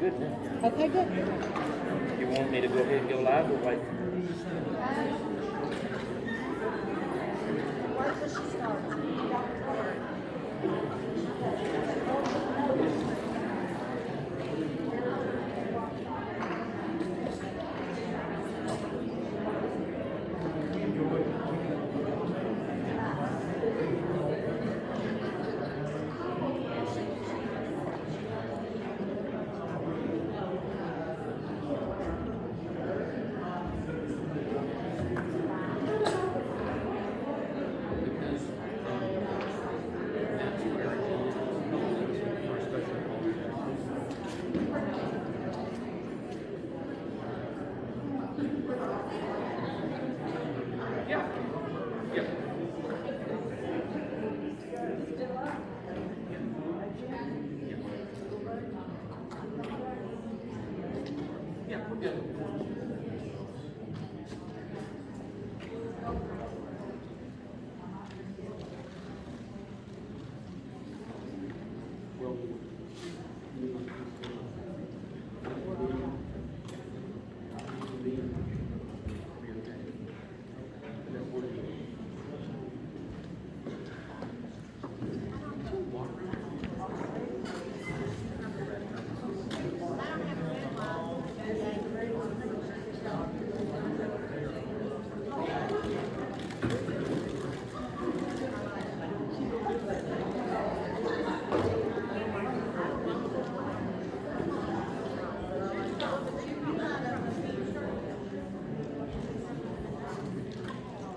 good now. Okay, good. You want me to go ahead and go live or wait? Wait till she starts. Yeah. Yeah. Yeah, we're good. Well,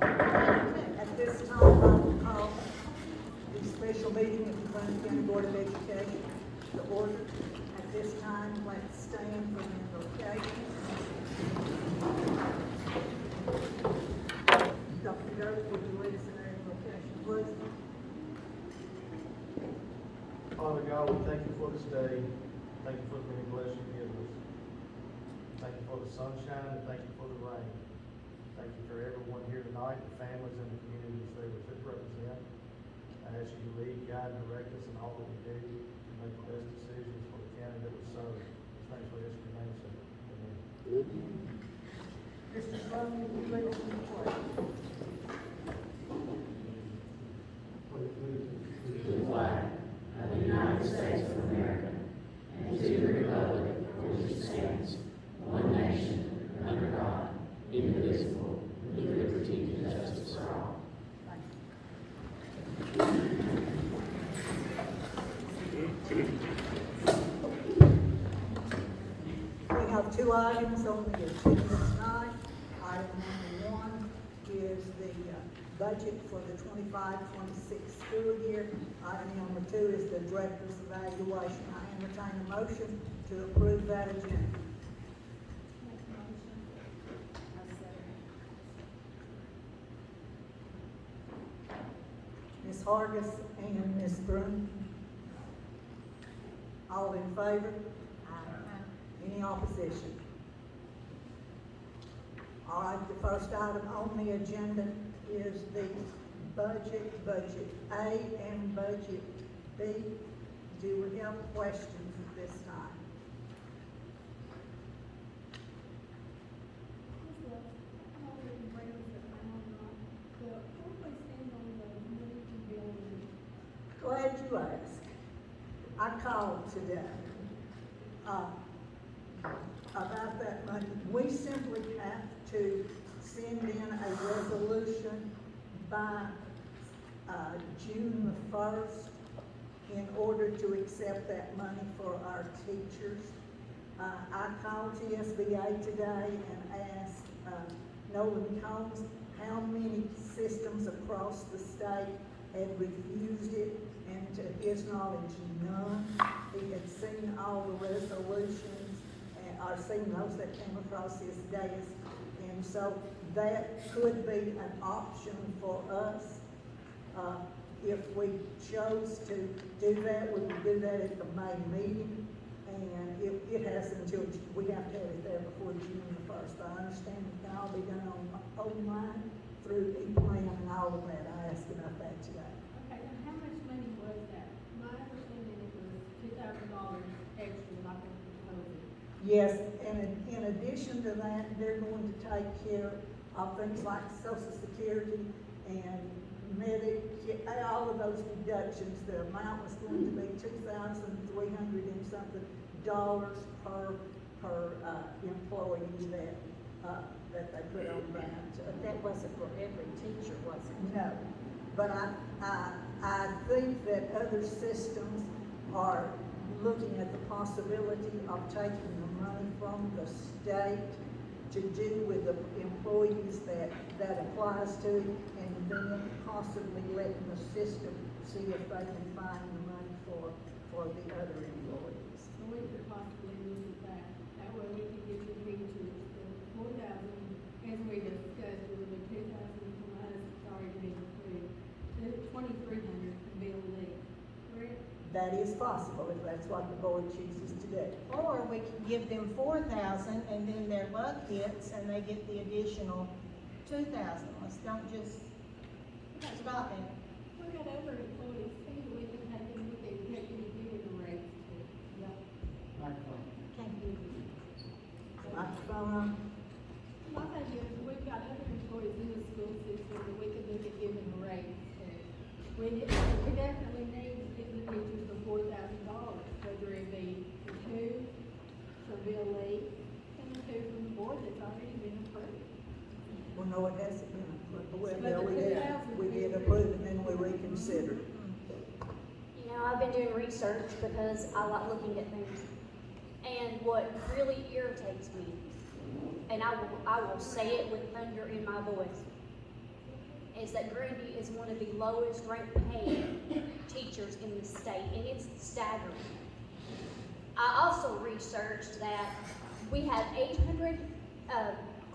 At this time, I will call the special meeting of the Gwinnett County Board of Education to order. At this time, let's stand for the invocation. Dr. Dirk, would you lead us in our invocation, please? Father God, we thank you for this day. Thank you for the many blessings you give us. Thank you for the sunshine and thank you for the rain. Thank you for everyone here tonight, the families and the communities they represent. I ask you to lead, guide, and direct us in all that we do to make the best decisions for the county that we serve. Thanks for this, your name, sir. Amen. Mr. Sloan, would you lead us in the pledge? To the flag of the United States of America and to the republic for which it stands, one nation, under God, indivisible, with liberty and justice for all. We have two items on the agenda tonight. Item number one is the budget for the 25-26 school year. Item number two is the director's evaluation. I entertain a motion to approve that agenda. Ms. Hargis and Ms. Broom. All in favor? Any opposition? All right, the first item on the agenda is the budget A and budget B. Do we have questions at this time? Glad you asked. I called today about that money. We simply have to send in a resolution by June the 1st in order to accept that money for our teachers. I called TSBA today and asked Nolan Combs how many systems across the state had refused it, and to his knowledge, none. He had seen all the resolutions, or seen those that came across his desk, and so that could be an option for us. If we chose to do that, we would do that at the May meeting, and it has until, we have to have it there before June the 1st. But I understand it can all be done online through e-plan and all of that. I asked about that today. Okay, and how much money was that? My understanding it was $2,000 extra, like I proposed. Yes, and in addition to that, they're going to take care of things like social security and medic, all of those deductions. The amount was going to be $2,300 and something dollars per employee that they put on that. But that wasn't for every teacher, was it? No, but I think that other systems are looking at the possibility of taking the money from the state to do with the employees that applies to, and then possibly letting the system see if they can find the money for the other employees. So we could possibly look at that. That way we could get the teachers the 4,000, as we discussed, it would be 2,000 from us, sorry, being approved. 2,300 from Bill Lee, correct? That is possible if that's what the board chooses to do. Or we could give them 4,000 and then their luck hits and they get the additional 2,000. Let's don't just stop it. We got other employees too, we can take them, we can take them and give them a raise too. Yeah. Can't do Microphone on. My thing is, we've got other employees in the school system that we could look at giving a raise to. We definitely need to give the teachers the $4,000, whether it be the 2 from Bill Lee and the 2 from the board that's already been approved. Well, no, it hasn't been approved. Well, But the we 2,000 did approve and then we reconsidered. You know, I've been doing research because I like looking at things. And what really irritates me, and I will say it with thunder in my voice, is that Grundy is one of the lowest ranked paid teachers in the state, and it's staggering. I also researched that we have 800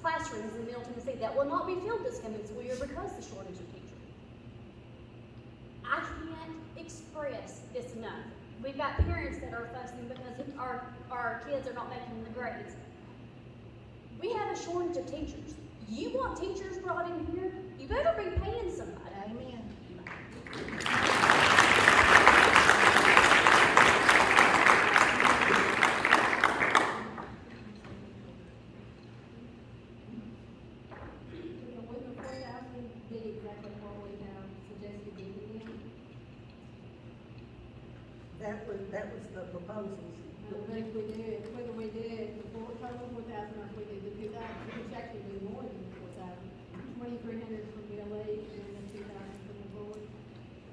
classrooms in Middle Tennessee that will not be filled this coming school year because of the shortage of teachers. I can't express this enough. We've got parents that are fussing because our kids are not making the grades. We have a shortage of teachers. You want teachers brought in here? You better be paying somebody. Amen. With the 4,000, did exactly what we have suggested giving them. That was the proposals. But if we do it, whether we do it the total 4,000 or if we do the 2,000, which actually be more than the 4,000. 2,300 from Bill Lee and then 2,000 from the board.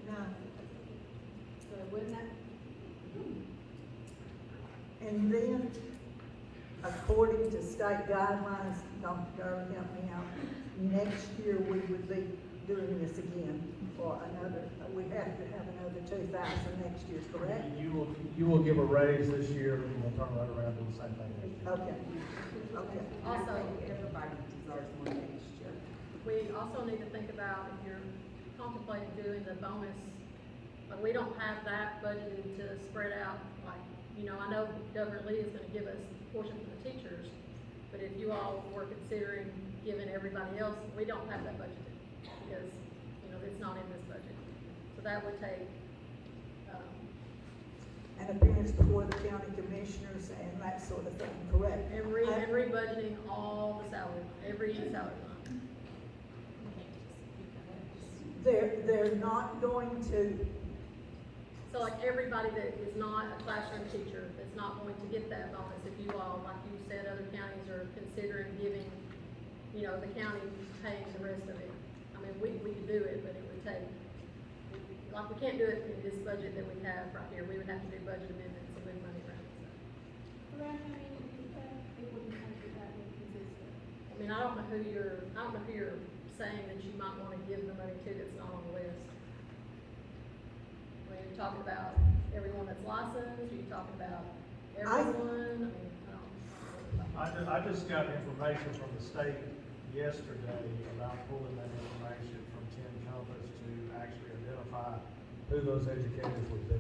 No. So wouldn't that? And then, according to state guidelines, Dr. Darrell, help me out, next year we would be doing this again for another, we have to have another 2,000 next year, correct? You will give a raise this year, and we'll turn right around and do the same thing next year. Okay, okay. Also, everybody deserves one next year. We also need to think about if you're contemplating doing the bonus, like we don't have that budgeted to spread out, like, you know, I know Governor Lee is gonna give us a portion for the teachers, but if you all were considering giving everybody else, we don't have that budgeted, because, you know, it's not in this budget. So that would take, An appearance before the county commissioners and that sort of thing, correct? every budgeting all the salary, every salary line. They're not going to, So like everybody that is not a classroom teacher, that's not going to get that bonus, if you all, like you said, other counties are considering giving, you know, the county paying the rest of it. I mean, we could do it, but it would take, like, we can't do it in this budget that we have right here, we would have to do budget amendments and move money around, so. Around how many people do you think that would consist of? I mean, I don't know who you're saying that you might wanna give the money to that's not on the list. I mean, are you talking about everyone that's licensed, are you talking about everyone? I mean, I just got information from the state yesterday about pulling that information from 10 Compass to actually identify who those educators would be.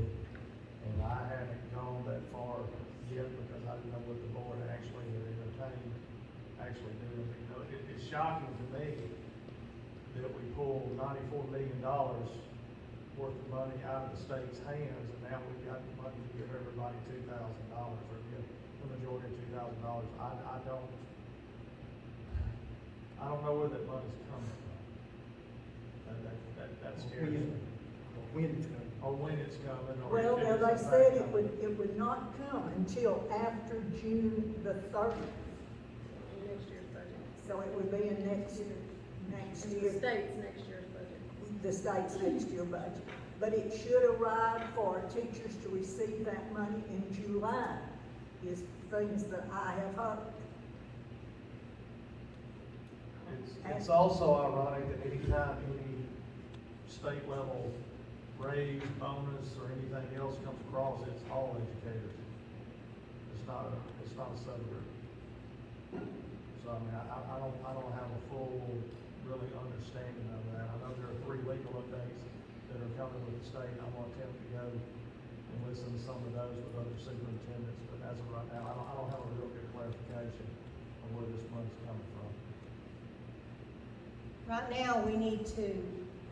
And I haven't gone that far yet because I didn't know what the board actually had entertained actually doing. You know, it's shocking to me that we pulled $94 million worth of money out of the state's hands, and now we've got money to give everybody $2,000, or give the majority of $2,000. I don't know where that money's coming from. That scares me. When it's coming. Or when it's coming, or. Well, if now it's they in said fact coming. it would not come until after June the 30th. Next year's budget. So it would be in next year, The state's next year's budget. the state's next year budget. But it should arrive for teachers to receive that money in July, is things that I have heard. It's also ironic that anytime any state level raise, bonus, or anything else comes across, it's all educators. It's not a subgroup. So I mean, I don't have a full, really understanding of that. I know there are 3 legal updates that are coming with the state. I'm gonna attempt to go and listen to some of those with other superintendents, but as of right now, I don't have a real good clarification of where this money's coming from. Right now, we need to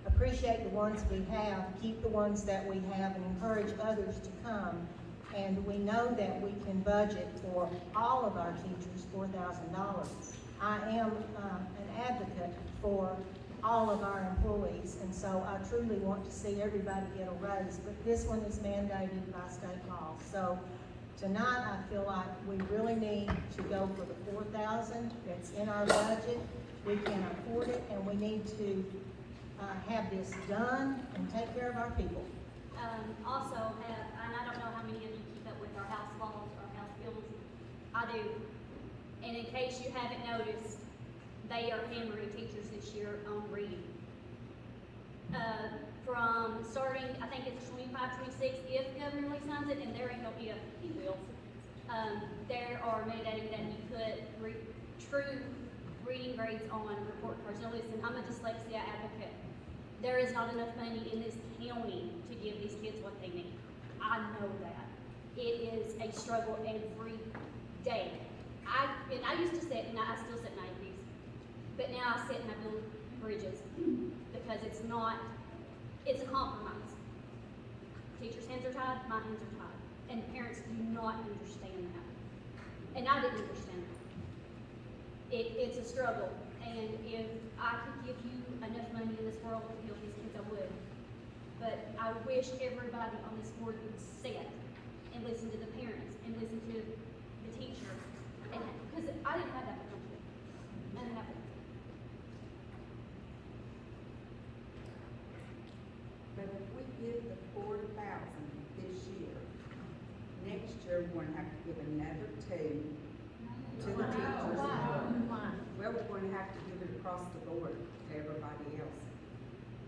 appreciate the ones we have, keep the ones that we have, and encourage others to come. And we know that we can budget for all of our teachers $4,000. I am an advocate for all of our employees, and so I truly want to see everybody get a raise, but this one is mandated by state law. So tonight, I feel like we really need to go for the $4,000. It's in our budget. We can afford it, and we need to have this done and take care of our people. Also have, and I don't know how many of you keep up with our house laws, our house bills. I do. And in case you haven't noticed, they are hammering teachers this year on reading. From starting, I think it's 25, 26, if Governor Lee signs it, and there ain't no if, he will. There are mandating that you put true reading grades on report cards. Now listen, I'm a dyslexia advocate. There is not enough money in this county to give these kids what they need. I know that. It is a struggle every day. I used to sit, and I still sit in IEPs, but now I sit and I build bridges because it's a compromise. Teachers' hands are tied, my hands are tied, and parents do not understand that. And I didn't understand that. It's a struggle, and if I could give you enough money in this world to help these kids, I would. But I wish everybody on this board would sit and listen to the parents and listen to the teachers, and because I didn't have that before. I didn't have it. But if we give the 4,000 this year, next year we're gonna have to give another 2 to the teachers. Why? Well, we're going to have to give it across the board to everybody else.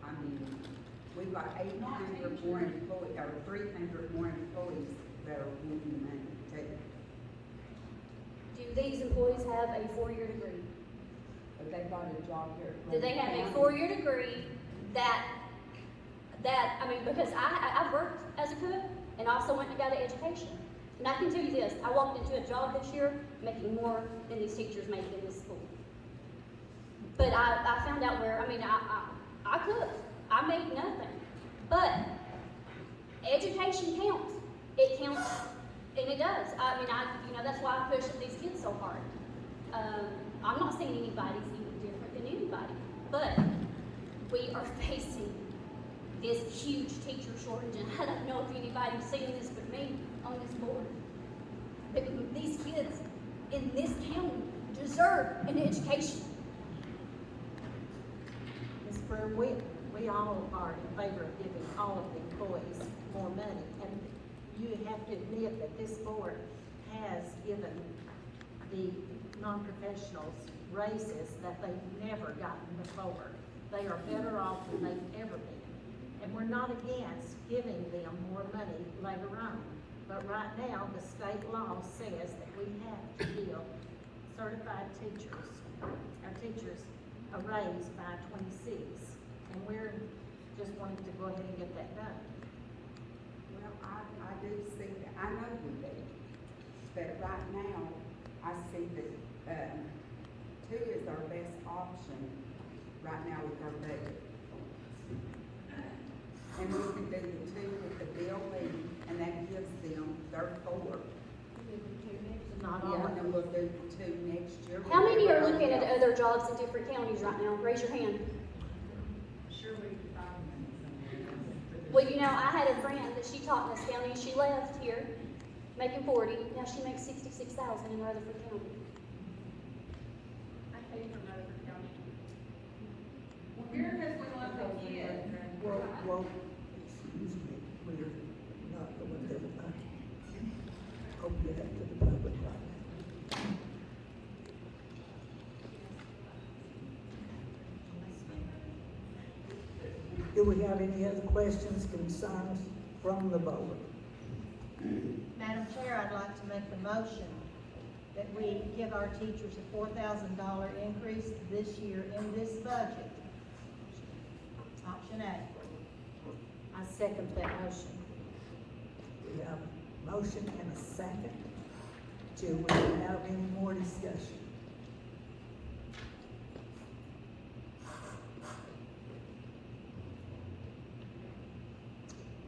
I mean, we've got 800 more employees, or 300 more employees that are wanting money too. Do these employees have a 4-year degree? But they've got a job here. at Do they have a County. 4-year degree that, I mean, because I've worked as a cook and also went and got an education. And I can tell you this, I walked into a job this year making more than these teachers make in this school. But I found out where, I mean, I cooked, I made nothing. But education counts. It counts, and it does. I mean, that's why I push these kids so hard. I'm not saying anybody's any different than anybody, but we are facing this huge teacher shortage, and I don't know if anybody's seen this but me on this board. But these kids in this county deserve an education. Ms. Brewer, we all are in favor of giving all of the employees more money, and you have to admit that this board has given the non-professionals raises that they've never gotten before. They are better off than they've ever been. And we're not against giving them more money later on. But right now, the state law says that we have to give certified teachers, our teachers, a raise by 26. And we're just wanting to go ahead and get that done. Well, I do see that, I know you do, but right now, I see that, 2 is our best option right now with our budget. and we can do the two with the BOE, and that gives them their four. Not Yeah, all. and we'll do the two next year. How many with are everybody looking at else. other jobs in different counties right now? Raise your hand. Well, you know, I had a friend that she taught in this county, and she left here making 40. Now she makes 66,000 in Rutherford County. I came from Rutherford County. Well, excuse me, we're not going to, open it up to the public right now. Do we have any other questions, concerns from the board? Madam Chair, I'd like to make the motion that we give our teachers a $4,000 increase this year in this budget. Option A. I second that motion. We have a motion and a second. Do we have any more discussion?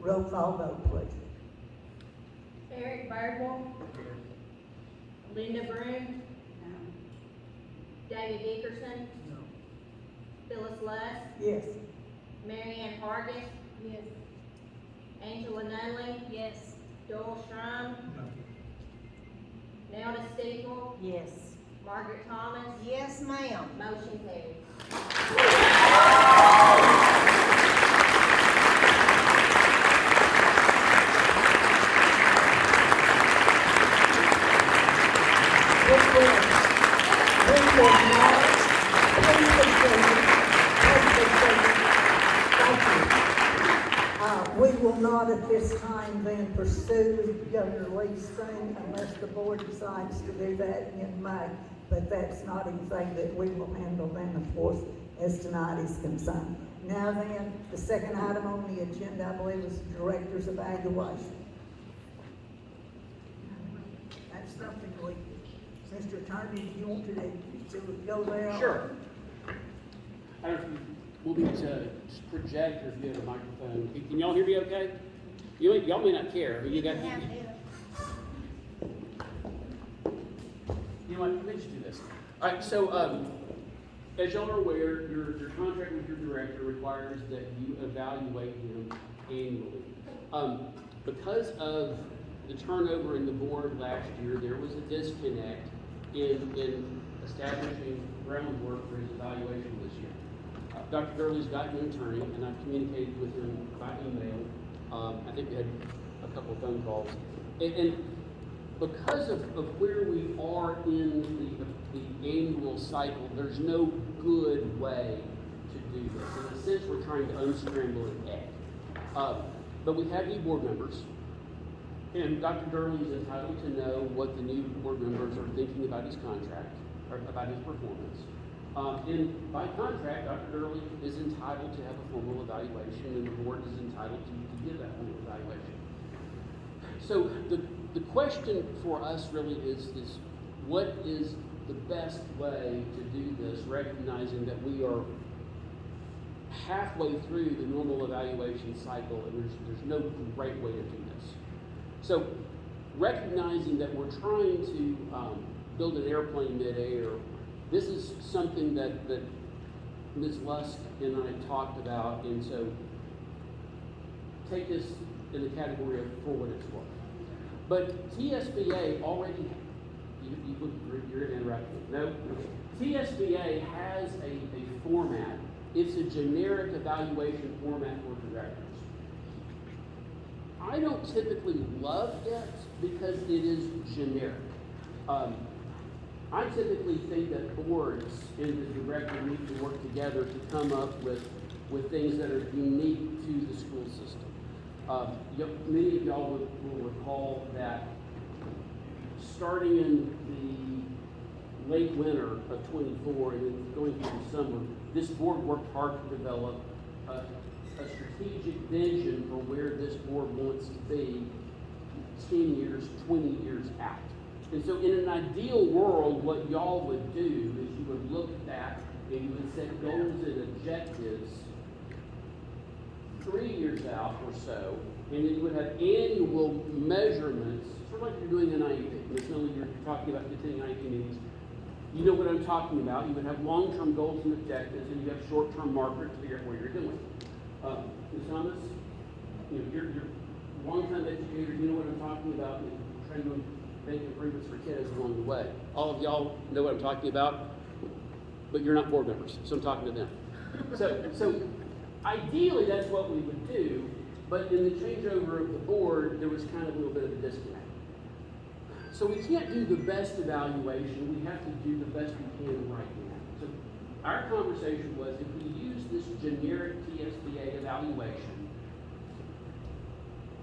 Roll call vote, please. Eric Birdwell, Linda Broom, No. David Dickerson, Phyllis Luss, Yes. Mary Ann Hargis, Yes. Angela Nunley, Yes. Joel Strum, Nelda Steeple, Yes. Margaret Thomas, Yes, ma'am. motion carried. We will not at this time then pursue Governor Lee's thing unless the board decides to do that in May. But that's not anything that we will handle then, of course, as tonight is concerned. Now then, the second item on the agenda, I believe, is the Director's Evaluation. That's something we, Mr. Attorney, do you want to go there? Sure. I don't know if we'll need to just project or if you have a microphone. Can y'all hear me okay? Y'all may not care, but you got. You know what, let me just do this. All right, so, as y'all are aware, your contract with your director requires that you evaluate him annually. Because of the turnover in the board last year, there was a disconnect in establishing groundwork for his evaluation this year. Dr. Gurley's got an attorney, and I've communicated with him by email. I think we had a couple of phone calls. And because of where we are in the annual cycle, there's no good way to do this. In a sense, we're trying to unscramble an egg. But we have new board members, and Dr. Gurley is entitled to know what the new board members are thinking about his contract, or about his performance. And by contract, Dr. Gurley is entitled to have a formal evaluation, and the board is entitled to give that formal evaluation. So the question for us really is what is the best way to do this, recognizing that we are halfway through the normal evaluation cycle, and there's no great way to do this. So recognizing that we're trying to build an airplane midair, this is something that Ms. Lusk and I talked about, and so take this in the category of for what it's worth. But TSBA already, you're interrupting. No, TSBA has a format. It's a generic evaluation format for directors. I don't typically love it because it is generic. I typically think that boards and the director need to work together to come up with things that are unique to the school system. Many of y'all will recall that starting in the late winter of 24 and then going through the summer, this board worked hard to develop a strategic vision for where this board wants to be 10 years, 20 years out. And so in an ideal world, what y'all would do is you would look at that and you would set goals and objectives 3 years out or so, and then you would have annual measurements, sort of like you're doing an IEP. Ms. Miller, you're talking about attending IEP meetings. You know what I'm talking about. You would have long-term goals and objectives, and you have short-term markers to figure out where you're doing. Ms. Thomas, you know, you're long-time educator, you know what I'm talking about, and trying to make improvements for kids along the way. All of y'all know what I'm talking about, but you're not board members, so I'm talking to them. So ideally, that's what we would do, but in the changeover of the board, there was kind of a little bit of a disconnect. So we can't do the best evaluation, we have to do the best we can right now. So our conversation was, if we use this generic TSBA evaluation,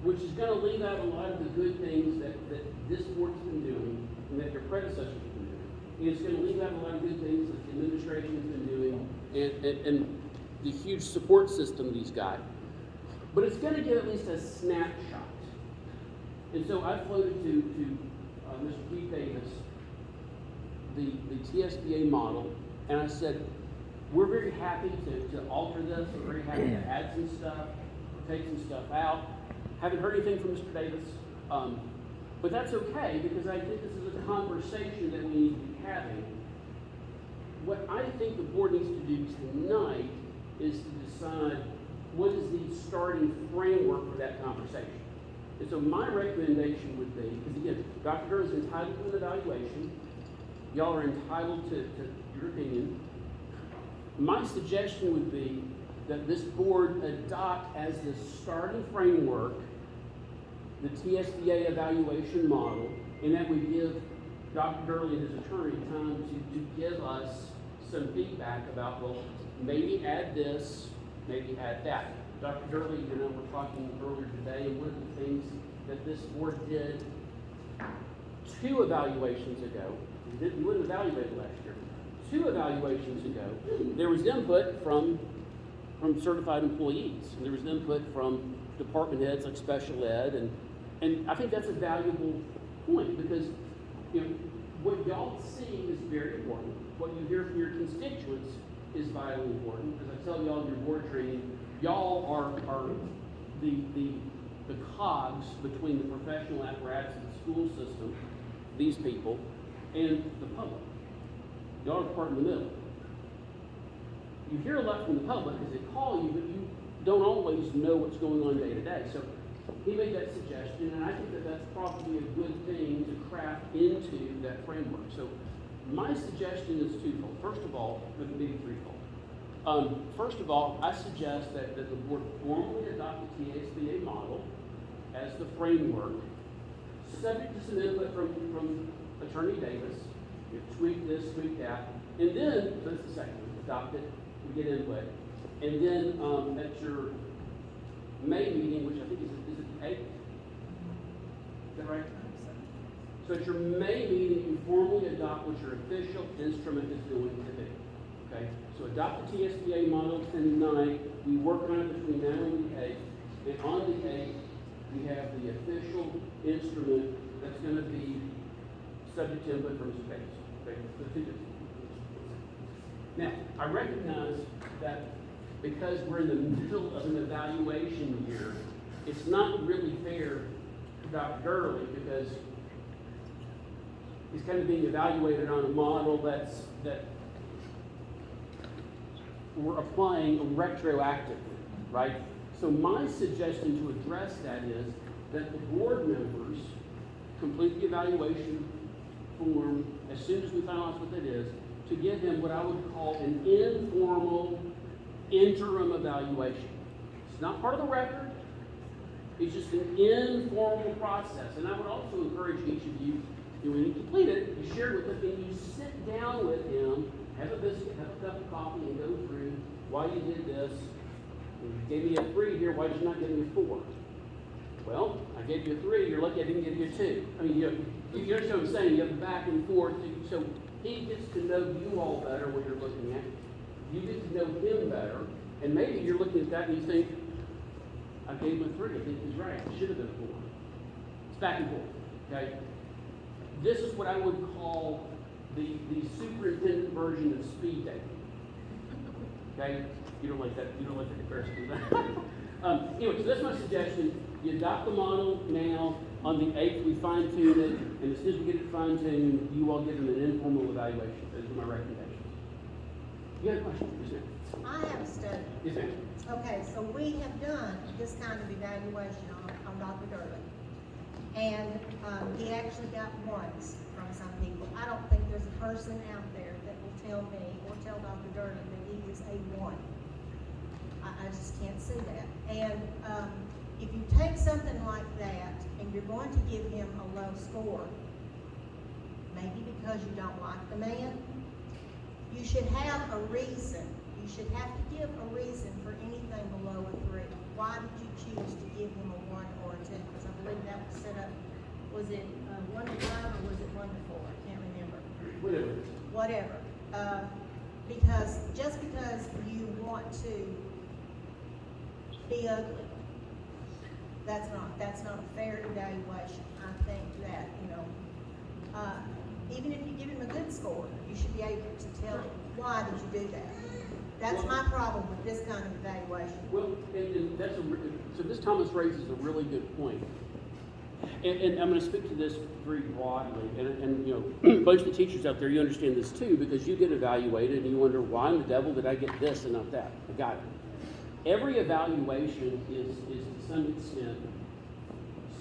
which is going to leave out a lot of the good things that this board's been doing and that your predecessors have been doing. It's going to leave out a lot of good things that the administration's been doing and the huge support system these got. But it's going to give at least a snapshot. And so I floated to Mr. Keith Davis the TSBA model, and I said, we're very happy to alter this, we're very happy to add some stuff, take some stuff out. Haven't heard anything from Mr. Davis, but that's okay, because I think this is a conversation that we need to be having. What I think the board needs to do tonight is to decide what is the starting framework for that conversation. And so my recommendation would be, because again, Dr. Durr is entitled to an evaluation, y'all are entitled to your opinion. My suggestion would be that this board adopt as the starting framework the TSBA evaluation model, and that we give Dr. Durley and his attorney time to give us some feedback about, well, maybe add this, maybe add that. Dr. Durley, you know, we're talking earlier today, and one of the things that this board did 2 evaluations ago, we wouldn't evaluate last year, 2 evaluations ago, there was input from certified employees, and there was input from department heads like special ed, and I think that's a valuable point, because you know, what y'all see is very important. What you hear from your constituents is vitally important. As I tell y'all in your board training, y'all are the cogs between the professional apparatus of the school system, these people, and the public. Y'all are part in the middle. You hear a lot from the public because they call you, but you don't always know what's going on day to day. So he made that suggestion, and I think that that's probably a good thing to craft into that framework. So my suggestion is twofold. First of all, maybe threefold. First of all, I suggest that the board formally adopt the TSBA model as the framework, subject to some input from Attorney Davis. You tweak this, tweak that, and then, that's the second one, adopt it, we get input. And then at your May meeting, which I think is it the 8th? Is that right? So at your May meeting, you formally adopt what your official instrument is going to be. Okay? So adopt the TSBA model tonight. We work on it between now and the 8th. And on the 8th, we have the official instrument that's going to be subject to input from space. Okay? Now, I recognize that because we're in the middle of an evaluation year, it's not really fair to Dr. Gurley because he's kind of being evaluated on a model that we're applying retroactively, right? So my suggestion to address that is that the board members complete the evaluation form as soon as we finalize what that is, to give him what I would call an informal interim evaluation. It's not part of the record. It's just an informal process. And I would also encourage each of you, when you complete it, you share it with him, and you sit down with him, have a biscuit, have a cup of coffee, and go through why you did this. You gave me a 3 here, why did you not give me a 4? Well, I gave you a 3, you're lucky I didn't give you a 2. I mean, you understand what I'm saying? You have the back and forth. So he gets to know you all better when you're looking at. You get to know him better. And maybe you're looking at that and you think, I gave him a 3. I think he's right. It should have been a 4. It's back and forth. Okay? This is what I would call the superintendent version of speed dating. Okay? You don't like that comparison, do Anyway, so that's my suggestion. You adopt the model now. On the 8th, we fine tune it, and as soon as we get it fine tuned, you all give them an informal evaluation. Those are my recommendations. You had a question? Yes, ma'am. I have a study. Yes, ma'am. Okay, so we have done this kind of evaluation on Dr. Gurley. And, he actually got ones from some people. I don't think there's a person out there that will tell me or tell Dr. Gurley that he is a one. I just can't see that. And, if you take something like that and you're going to give him a low score, maybe because you don't like the man, you should have a reason. You should have to give a reason for anything below a 3. Why did you choose to give him a 1 or a 2? Because I believe that was set up, was it 1 to 5 or was it 1 to 4? I can't remember. Whatever. Because just because you want to be ugly, that's not a fair evaluation. I think that, even if you give him a good score, you should be able to tell him, why did you do that? That's my problem with this kind of evaluation. Well, and that's so Ms. Thomas raises a really good point. And I'm going to speak to this very broadly. And most of the teachers out there, you understand this too, because you get evaluated and you wonder, why in the devil did I get this and not that? I got it. Every evaluation is to some extent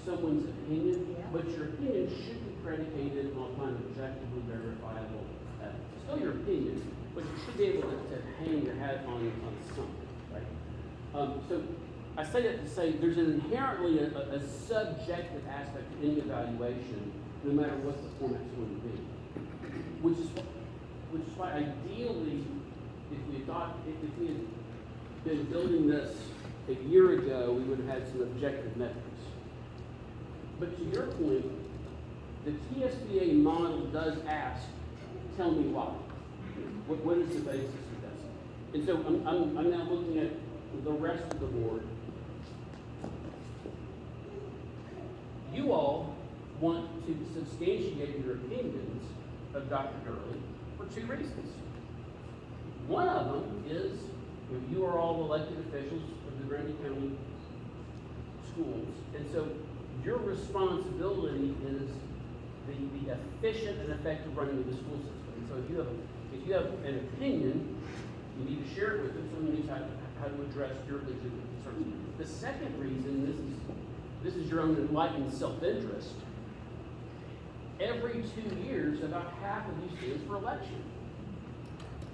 someone's opinion, but your opinion should be predicated on objectively verifiable evidence. It's still your opinion, but you should be able to hang your hat on something, right? So I say that to say there's inherently a subjective aspect to any evaluation, no matter what the format's going to be. Which is why ideally, if we had been building this a year ago, we would have had some objective metrics. But to your point, the TSBA model does ask, tell me why. What is the basis of this? And so I'm now looking at the rest of the board. You all want to substantiate your opinions of Dr. Gurley for 2 reasons. One of them is you are all elected officials of the Grundy County schools, and so your responsibility is the efficient and effective running of the school system. And so if you have an opinion, you need to share it with them, so you need how to address your legitimate concerns. The second reason, this is your own enlightened self-interest. Every 2 years, about half of you stands for election.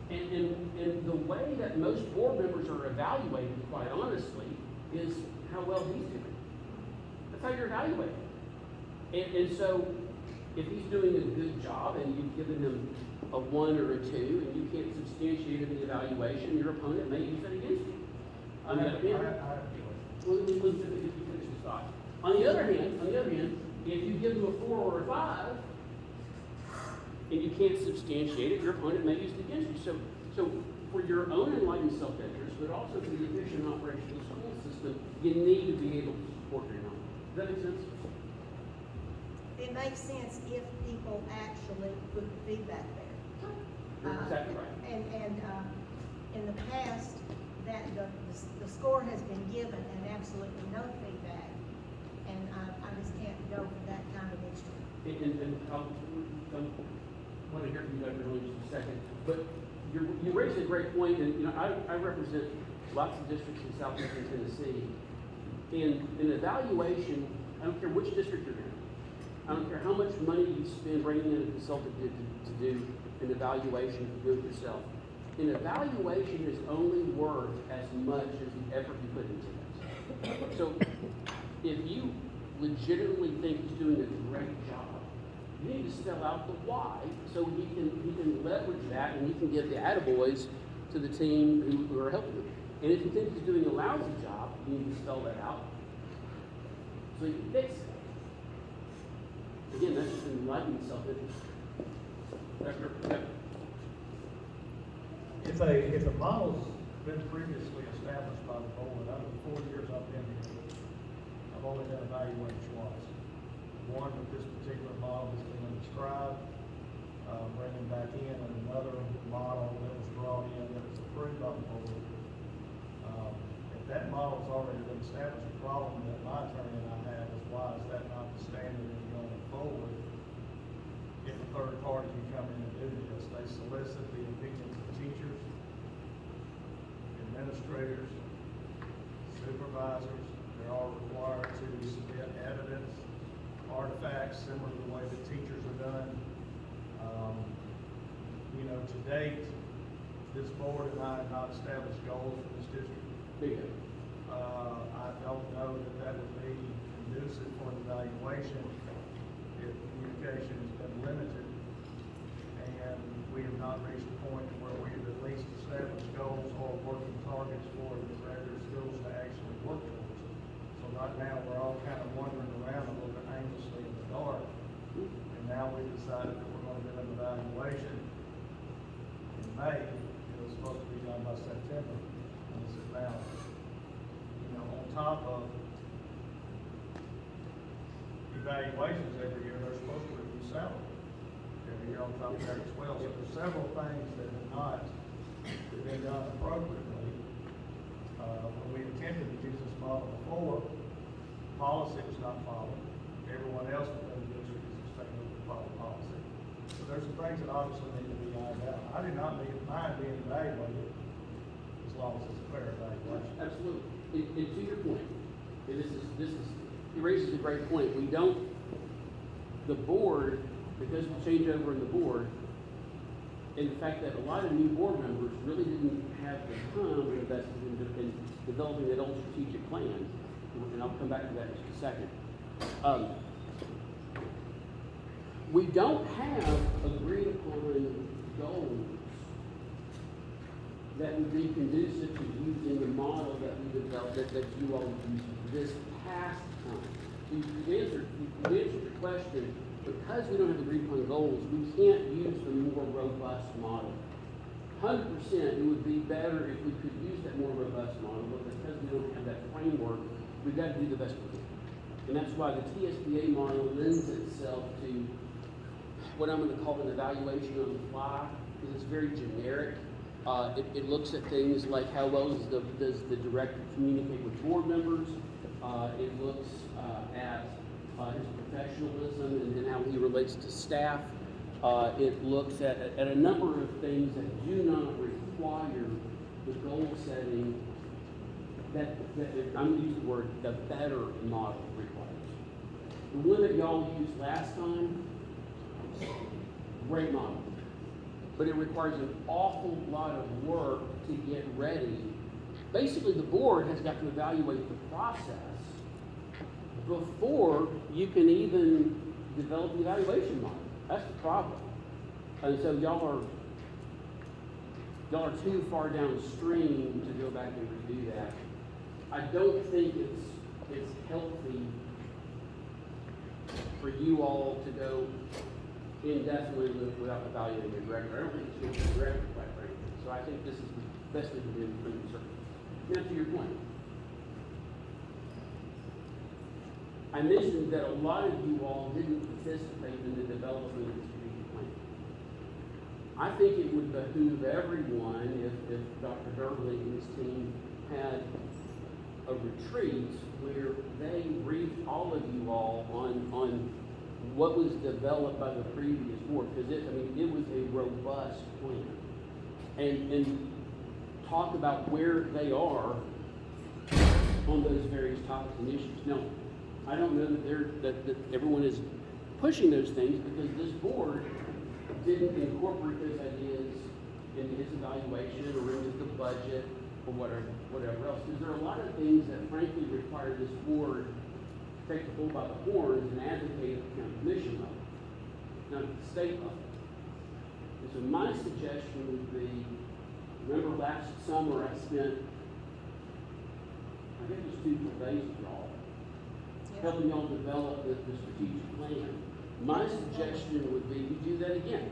And the way that most board members are evaluated, quite honestly, is how well he's doing. That's how you're evaluated. And so, if he's doing a good job and you've given him a 1 or a 2, and you can't substantiate it in the evaluation, your opponent may use that against you. On the other hand, On the other hand, if you give him a 4 or a 5, and you can't substantiate it, your opponent may use it against you. So for your own enlightened self-interest, but also for the efficient operation of the school system, you need to be able to support your own. Does that make sense? It makes sense if people actually put the feedback there. You're exactly right. And in the past, that the score has been given and absolutely no feedback, and I just can't go for that kind of history. And I want to hear from you, Dr. Miller, in just a second. But you raised a great point, and I represent lots of districts in southeastern Tennessee. And in evaluation, I don't care which district you're in. I don't care how much money you spend bringing in a consultant to do an evaluation, to do it yourself. An evaluation is only worth as much as the effort you put into it. So if you legitimately think he's doing a great job, you need to spell out the why so he can leverage that and he can give the attaboys to the team who are helping him. And if you think he's doing a lousy job, you need to spell that out so you can fix it. Again, that's just enlightened self-interest. If a model's been previously established by the board, out of the 4 years I've been here, I've only done evaluations once. One with this particular model that's been described, bringing back in another model that was brought in that was approved by the board. At that model's already been established. The problem that my attorney and I have is why is that not the standard in going forward? If a third party can come in and do this, they solicit the opinions of teachers, administrators, supervisors. They're all required to submit evidence, artifacts, similar to the way that teachers are done. You know, to date, this board and I have not established goals for this district. Bingo. I don't know that that would be conducive for an evaluation if communication has been limited and we have not reached a point where we have at least established goals or working targets for the director of schools to actually work towards. So right now, we're all kind of wandering around a little bit aimlessly in the dark. And now we've decided that we're going to do an evaluation in May. It was supposed to be done by September. And this is now, you know, on top of evaluations every year, they're supposed to review salary every year on top of that as well. So there's several things that have not been done appropriately. When we attempted to use this model before, policy was not followed. Everyone else within the district is expected to follow policy. So there's some things that obviously need to be ironed out. I do not mind being evaluated as long as it's a fair evaluation. Absolutely. And to your point, and it raises a great point. We don't, the board, because of the changeover in the board, and the fact that a lot of new board members really didn't have the time invested in developing that old strategic plan, and I'll come back to that in just a second. We don't have agreed upon goals that would be conducive to using the model that we developed, that you all used this past time. You answered your question. Because we don't have agreed upon goals, we can't use the more robust model. 100%, it would be better if we could use that more robust model, but because we don't have that framework, we've got to do the best we can. And that's why the TSBA model lends itself to what I'm going to call an evaluation on the fly, because it's very generic. It looks at things like how well does the director communicate with board members. It looks at his professionalism and how he relates to staff. It looks at a number of things that do not require the goal setting that I'm going to use the word, the better model requires. The one that y'all used last time, great model. But it requires an awful lot of work to get ready. Basically, the board has got to evaluate the process before you can even develop the evaluation model. That's the problem. And so y'all are too far downstream to go back and redo that. I don't think it's healthy for you all to go indefinitely without evaluating your director. I don't think it's good for the director, quite frankly. So I think this is the best thing to do for the circle. Now to your point. I mentioned that a lot of you all didn't participate in the development of the strategic plan. I think it would behoove everyone if Dr. Durbley and his team had a retreat where they briefed all of you all on what was developed by the previous board, because it was a robust plan, and talk about where they are on those various topics and issues. Now, I don't know that everyone is pushing those things because this board didn't incorporate those ideas into its evaluation or into the budget or whatever else. Because there are a lot of things that frankly require this board to take the bull by the horns and advocate at the county commission level, not at the state level. And so my suggestion would be, remember last summer I spent, I think it was 2 full days with y'all, helping y'all develop the strategic plan. My suggestion would be we do that again.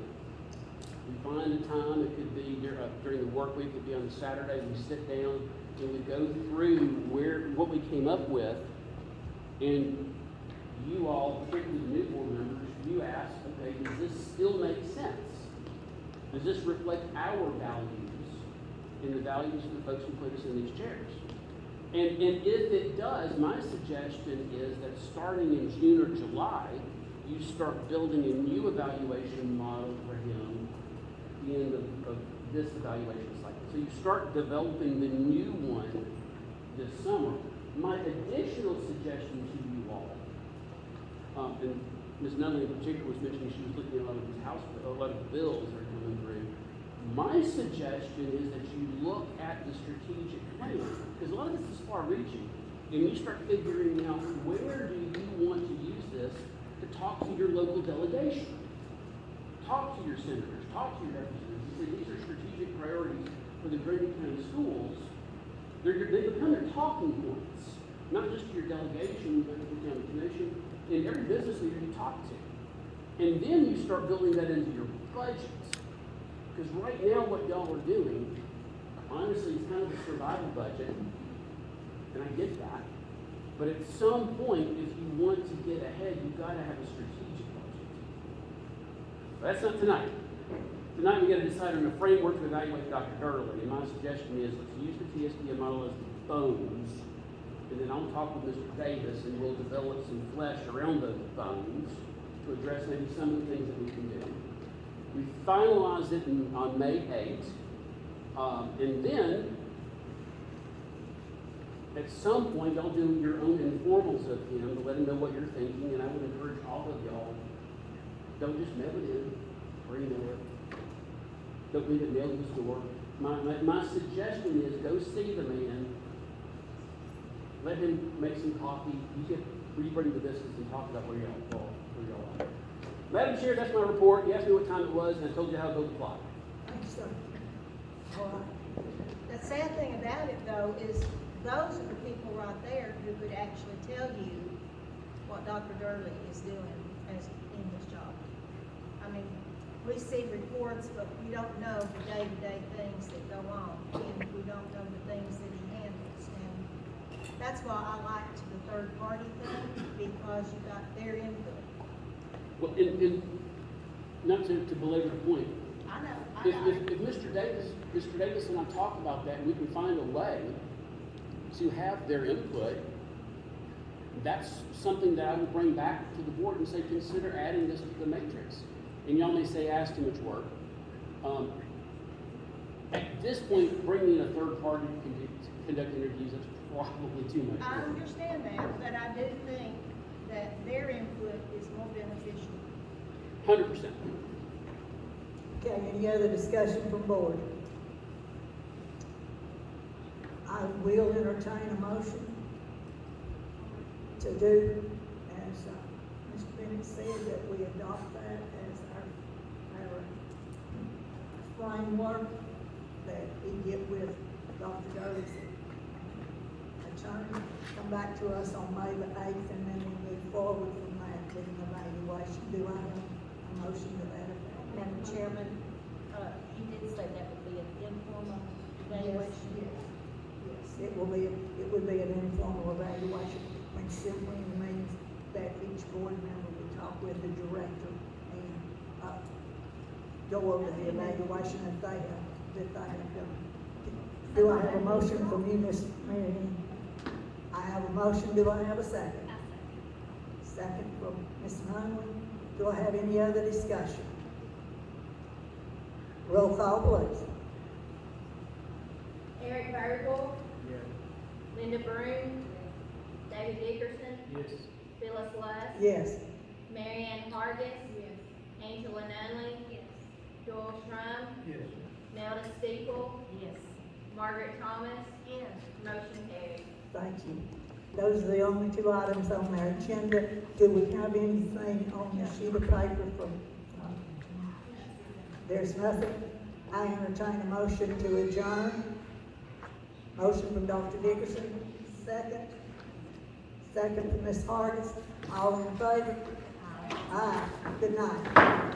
We find a time, it could be during the work week, it could be on Saturday, we sit down and we go through what we came up with, and you all, particularly the new board members, you ask, okay, does this still make sense? Does this reflect our values and the values of the folks who put us in these chairs? And if it does, my suggestion is that starting in June or July, you start building a new evaluation model for him at the end of this evaluation cycle. So you start developing the new one this summer. My additional suggestion to you all, and Ms. Nunley in particular was mentioning she was looking at a lot of bills that are coming through. My suggestion is that you look at the strategic plan, because a lot of this is far-reaching, and you start figuring out where do you want to use this to talk to your local delegation, talk to your senators, talk to your representatives, and say these are strategic priorities for the Grady County schools. They become their talking points, not just to your delegation, but to the county commission and every business leader you talk to. And then you start building that into your budgets. Because right now what y'all are doing, honestly, is kind of a survival budget, and I get that. But at some point, if you want to get ahead, you've got to have a strategic budget. But that's not tonight. Tonight we got to decide on a framework to evaluate Dr. Gurley, and my suggestion is let's use the TSBA model as the bones, and then I'll talk with Mr. Davis, and we'll develop some flesh around those bones to address maybe some of the things that we can do. We finalized it on May 8th, and then at some point y'all do your own informals of him to let him know what you're thinking, and I would encourage all of y'all, don't just mail it in or email it. Don't leave it nailed to the door. My suggestion is go see the man, let him make some coffee, you get re-bring the business and talk about where y'all are. Madam Chair, that's my report. You asked me what time it was, and I told you how to build the clock. Thanks, sir. All right. The sad thing about it, though, is those are the people right there who could actually tell you what Dr. Durley is doing as in his job. I mean, we see reports, but we don't know the day-to-day things that go on, and we don't know the things that he handles. And that's why I liked the third-party thing, because you got their input. Well, and not to belabor the point, I know. if Mr. Davis and I talk about that, and we can find a way to have their input, that's something that I would bring back to the board and say, consider adding this to the matrix. And y'all may say, ask too much work. At this point, bringing in a third party to conduct interviews, that's probably too much I work. understand that, but I do think that their input is more beneficial. 100%. Okay, any other discussion from board? I will entertain a motion to do, as Mr. Bennett said, that we adopt that as our framework, that we get with Dr. Davis, attorney, come back to us on May the 8th, and then we move forward from that with an evaluation. Do I have a motion to that effect? Madam Chairman, he did say that would be an informal evaluation. Yes, it would be an informal evaluation, which simply means that each board member will talk with the director and, go over the evaluation that they have done. Do I have a motion from you, Ms. Mary Ann? I have a motion, do I have a second? Second from Ms. Nunley. Do I have any other discussion? Roll call, please. Eric Virgil, Yes. Linda Broom, David Dickerson, Yes. Phyllis Luss, Yes. Mary Ann Hargis, Yes. Angela Nunley, Joel Schrum, Yes. Nelda Steeple, Yes. Margaret Thomas, Yes. motion carried. Thank you. Those are the only two items on our agenda. Do we have anything on the sheet of paper from, there's nothing? I entertain a motion to adjourn. Motion from Dr. Dickerson, second. Second from Ms. Hargis. All in favor? Aye. Good night.